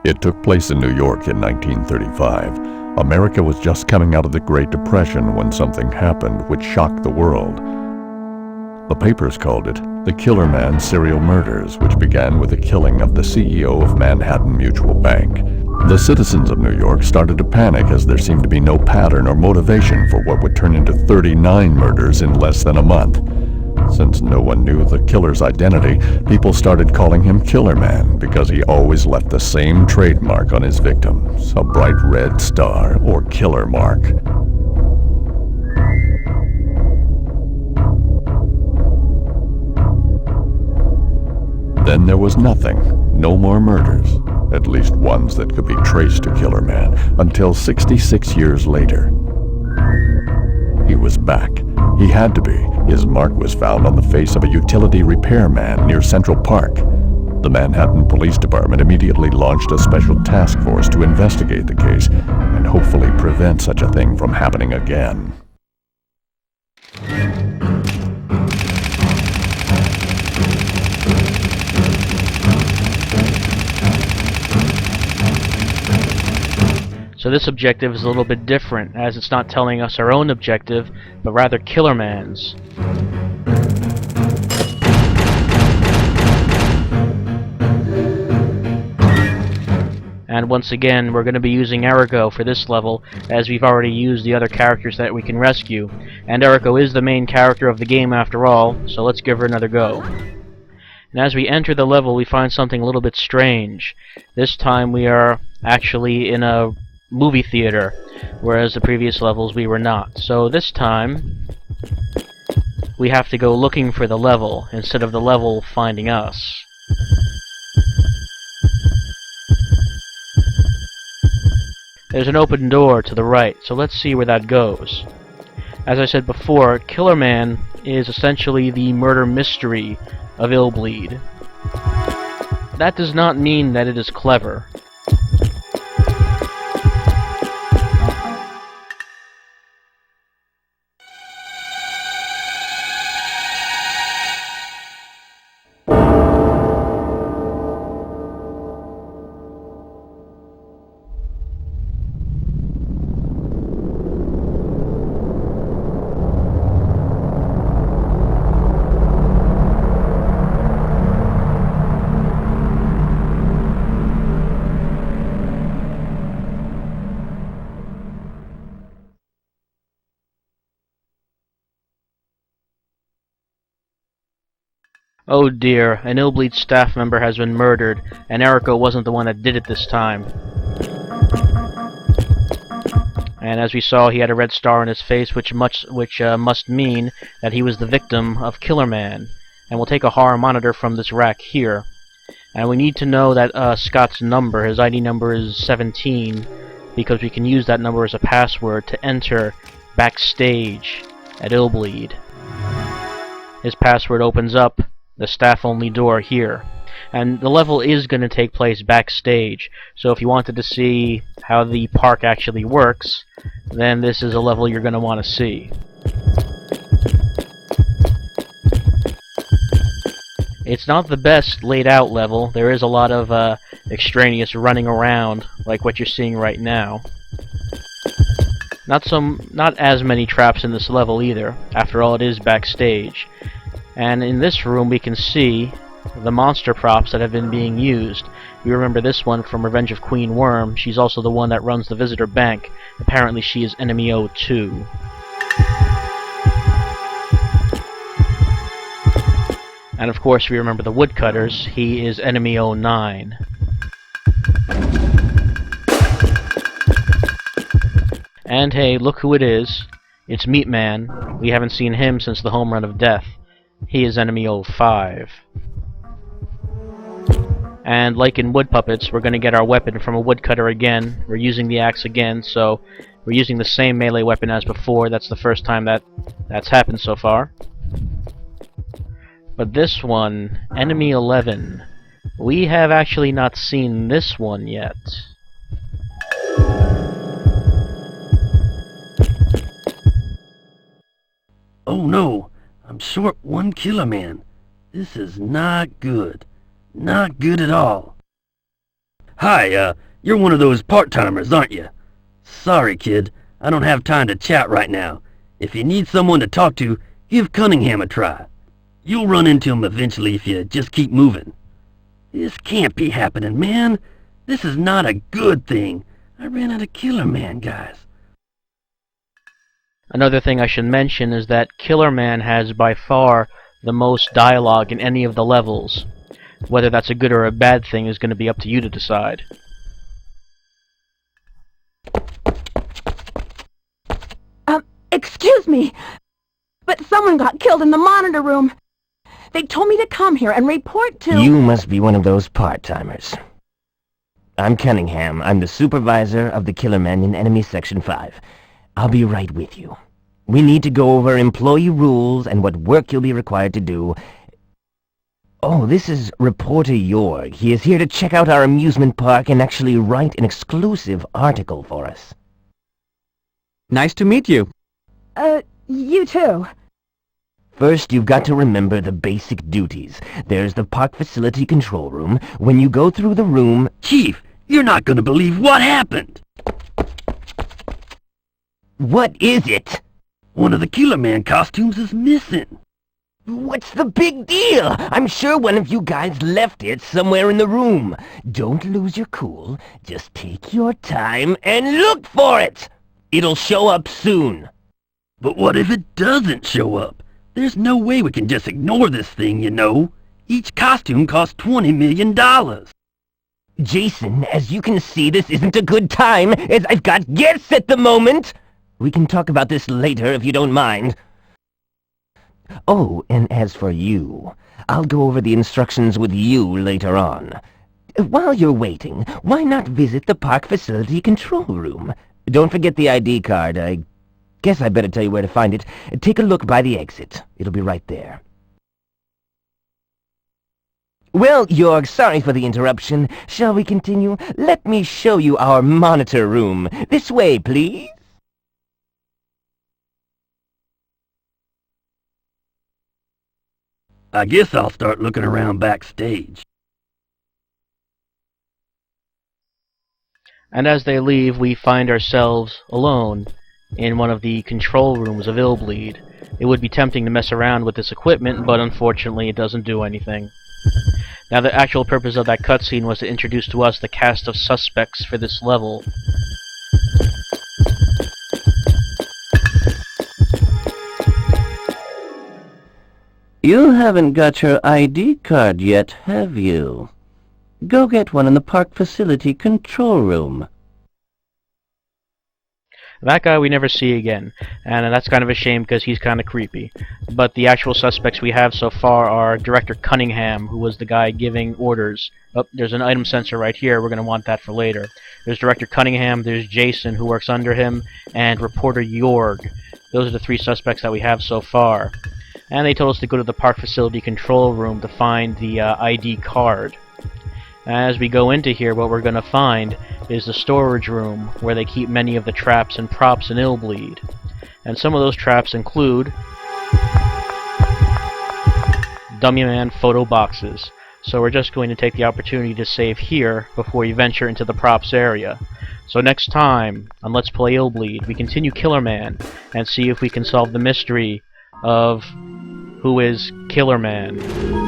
It took place in New York in 1935. America was just coming out of the Great Depression when something happened which shocked the world. The papers called it the Killerman serial murders, which began with the killing of the CEO of Manhattan Mutual Bank. The citizens of New York started to panic as there seemed to be no pattern or motivation for what would turn into 39 murders in less than a month. Since no one knew the killer's identity, people started calling him Killerman because he always left the same trademark on his victims, a bright red star or killer mark. Then there was nothing, no more murders, at least ones that could be traced to Killerman, until 66 years later. He was back. He had to be. His mark was found on the face of a utility repairman near Central Park. The Manhattan Police Department immediately launched a special task force to investigate the case and hopefully prevent such a thing from happening again. So this objective is a little bit different, as it's not telling us our own objective, but rather Killerman's. And once again, we're going to be using Eriko for this level, as we've already used the other characters that we can rescue. And Eriko is the main character of the game after all, so let's give her another go. And as we enter the level, we find something a little bit strange. This time we are actually in a movie theater, whereas the previous levels we were not. So this time we have to go looking for the level instead of the level finding us. There's an open door to the right, so let's see where that goes. As I said before, Killerman is essentially the murder mystery of ILLBLEED. That does not mean that it is clever. Oh dear, an ILLBLEED staff member has been murdered, and Eriko wasn't the one that did it this time. And as we saw, he had a red star on his face, which must mean that he was the victim of Killerman. And we'll take a horror monitor from this rack here. And we need to know that Scott's number, his ID number is 17, because we can use that number as a password to enter backstage at ILLBLEED. His password opens up the staff-only door here. And the level is going to take place backstage, so if you wanted to see how the park actually works, then this is a level you're going to want to see. It's not the best laid out level. There is a lot of extraneous running around, like what you're seeing right now. Not as many traps in this level either. After all, it is backstage. And in this room we can see the monster props that have been being used. You remember this one from Revenge of Queen Worm. She's also the one that runs the visitor bank. Apparently she is Enemy 02. And of course we remember the woodcutters. He is Enemy 09. And hey, look who it is. It's Meatman. We haven't seen him since the home run of death. He is Enemy 05. And like in wood puppets, we're going to get our weapon from a woodcutter again. We're using the axe again, so we're using the same melee weapon as before. That's the first time that's happened so far. But this one, Enemy 11, we have actually not seen this one yet. Oh no, I'm short one Killerman. This is not good. Not good at all. Hi, you're one of those part-timers, aren't you? Sorry, kid. I don't have time to chat right now. If you need someone to talk to, give Cunningham a try. You'll run into him eventually if you just keep moving. This can't be happening, man. This is not a good thing. I ran out of Killerman, guys. Another thing I should mention is that Killerman has by far the most dialogue in any of the levels. Whether that's a good or a bad thing is going to be up to you to decide. Excuse me, but someone got killed in the monitor room. They told me to come here and report to... You must be one of those part-timers. I'm Cunningham. I'm the supervisor of the Killerman in Enemy Section 5. I'll be right with you. We need to go over employee rules and what work you'll be required to do. Oh, this is Reporter Yorg. He is here to check out our amusement park and actually write an exclusive article for us. Nice to meet you. You too. First, you've got to remember the basic duties. There's the park facility control room. When you go through the room... Chief, you're not gonna believe what happened! What is it? One of the Killerman costumes is missing. What's the big deal? I'm sure one of you guys left it somewhere in the room. Don't lose your cool. Just take your time and look for it. It'll show up soon. But what if it doesn't show up? There's no way we can just ignore this thing, you know. Each costume costs $20 million. Jason, as you can see, this isn't a good time, as I've got guests at the moment. We can talk about this later if you don't mind. Oh, and as for you, I'll go over the instructions with you later on. While you're waiting, why not visit the park facility control room? Don't forget the ID card. I guess I better tell you where to find it. Take a look by the exit. It'll be right there. Well, Yorg, sorry for the interruption. Shall we continue? Let me show you our monitor room. This way, please. I guess I'll start looking around backstage. And as they leave, we find ourselves alone in one of the control rooms of ILLBLEED. It would be tempting to mess around with this equipment, but unfortunately it doesn't do anything. Now, the actual purpose of that cutscene was to introduce to us the cast of suspects for this level. You haven't got your ID card yet, have you? Go get one in the park facility control room. That guy we never see again, and that's kind of a shame because he's kind of creepy. But the actual suspects we have so far are Director Cunningham, who was the guy giving orders. Oh, there's an item sensor right here. We're going to want that for later. There's Director Cunningham, there's Jason, who works under him, and Reporter Yorg. Those are the three suspects that we have so far. And they told us to go to the park facility control room to find the ID card. As we go into here, what we're going to find is the storage room where they keep many of the traps and props in ILLBLEED. And some of those traps include Dummy Man photo boxes. So we're just going to take the opportunity to save here before we venture into the props area. So next time on Let's Play ILLBLEED, we continue Killerman and see if we can solve the mystery of who is Killerman.